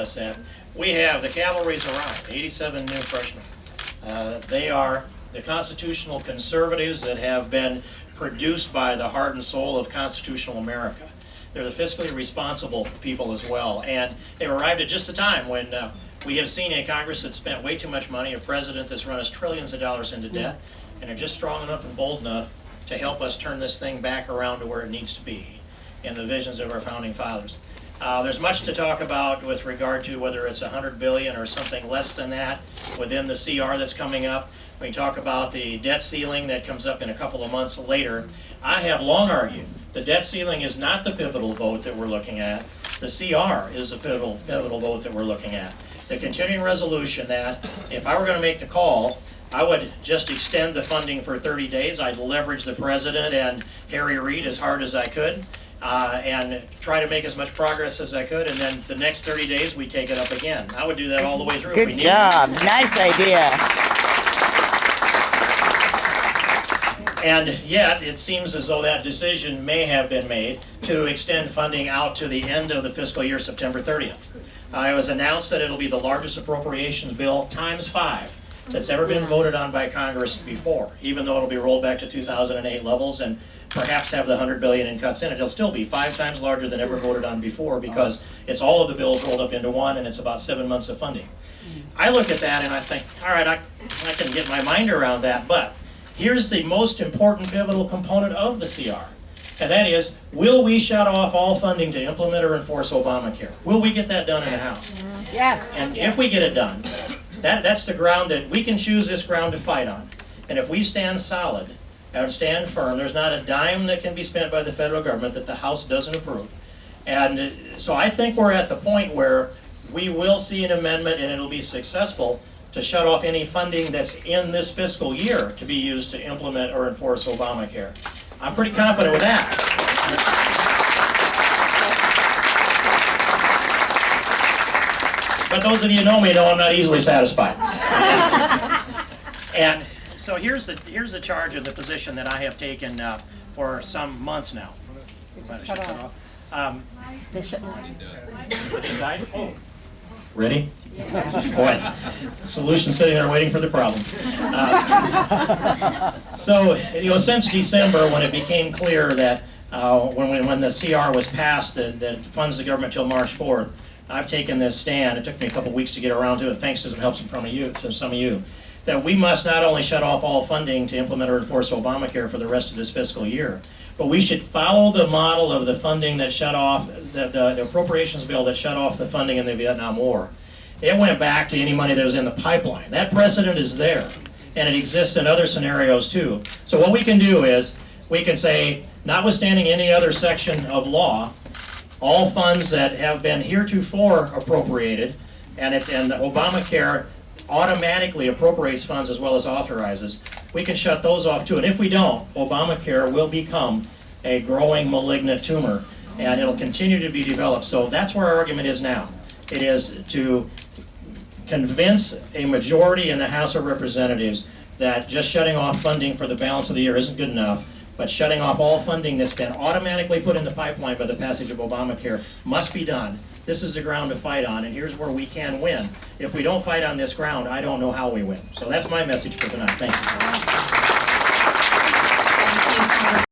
this, that we have the Cavalry's arrived, 87 new freshmen. They are the constitutional conservatives that have been produced by the heart and soul of constitutional America. They're the fiscally responsible people as well, and they've arrived at just the time when we have seen a Congress that's spent way too much money, a president that's run us trillions of dollars into debt, and are just strong enough and bold enough to help us turn this thing back around to where it needs to be in the visions of our founding fathers. There's much to talk about with regard to whether it's $100 billion or something less than that within the CR that's coming up. We talk about the debt ceiling that comes up in a couple of months later. I have long argued the debt ceiling is not the pivotal vote that we're looking at. The CR is the pivotal vote that we're looking at. The continuing resolution that if I were going to make the call, I would just extend the funding for 30 days. I'd leverage the president and Harry Reid as hard as I could and try to make as much progress as I could. And then the next 30 days, we take it up again. I would do that all the way through. Good job. Nice idea. And yet, it seems as though that decision may have been made to extend funding out to the end of the fiscal year, September 30th. It was announced that it'll be the largest appropriations bill times 5 that's ever been voted on by Congress before, even though it'll be rolled back to 2008 levels and perhaps have the $100 billion in cuts in it. It'll still be 5 times larger than ever voted on before because it's all of the bills rolled up into one and it's about 7 months of funding. I look at that and I think, all right, I can get my mind around that, but here's the most important pivotal component of the CR, and that is, will we shut off all funding to implement or enforce Obamacare? Will we get that done in the House? Yes. And if we get it done, that's the ground that we can choose this ground to fight on. And if we stand solid and stand firm, there's not a dime that can be spent by the federal government that the House doesn't approve. And so I think we're at the point where we will see an amendment and it'll be successful to shut off any funding that's in this fiscal year to be used to implement or enforce Obamacare. I'm pretty confident with that. But those of you who know me know I'm not easily satisfied. And so here's the charge of the position that I have taken for some months now. Ready? Boy, solution sitting there waiting for the problem. So, since December, when it became clear that when the CR was passed that funds the government till March 4th, I've taken this stand. It took me a couple weeks to get around to it, thanks to some help from some of you, that we must not only shut off all funding to implement or enforce Obamacare for the rest of this fiscal year, but we should follow the model of the funding that shut off, the appropriations bill that shut off the funding in the Vietnam War. It went back to any money that was in the pipeline. That precedent is there, and it exists in other scenarios too. So what we can do is, we can say, notwithstanding any other section of law, all funds that have been heretofore appropriated, and Obamacare automatically appropriates funds as well as authorizes, we can shut those off too. And if we don't, Obamacare will become a growing malignant tumor, and it'll continue to be developed. So that's where our argument is now. It is to convince a majority in the House of Representatives that just shutting off funding for the balance of the year isn't good enough, but shutting off all funding that's been automatically put in the pipeline by the passage of Obamacare must be done. This is the ground to fight on, and here's where we can win. If we don't fight on this ground, I don't know how we win. So that's my message for tonight. Thank you.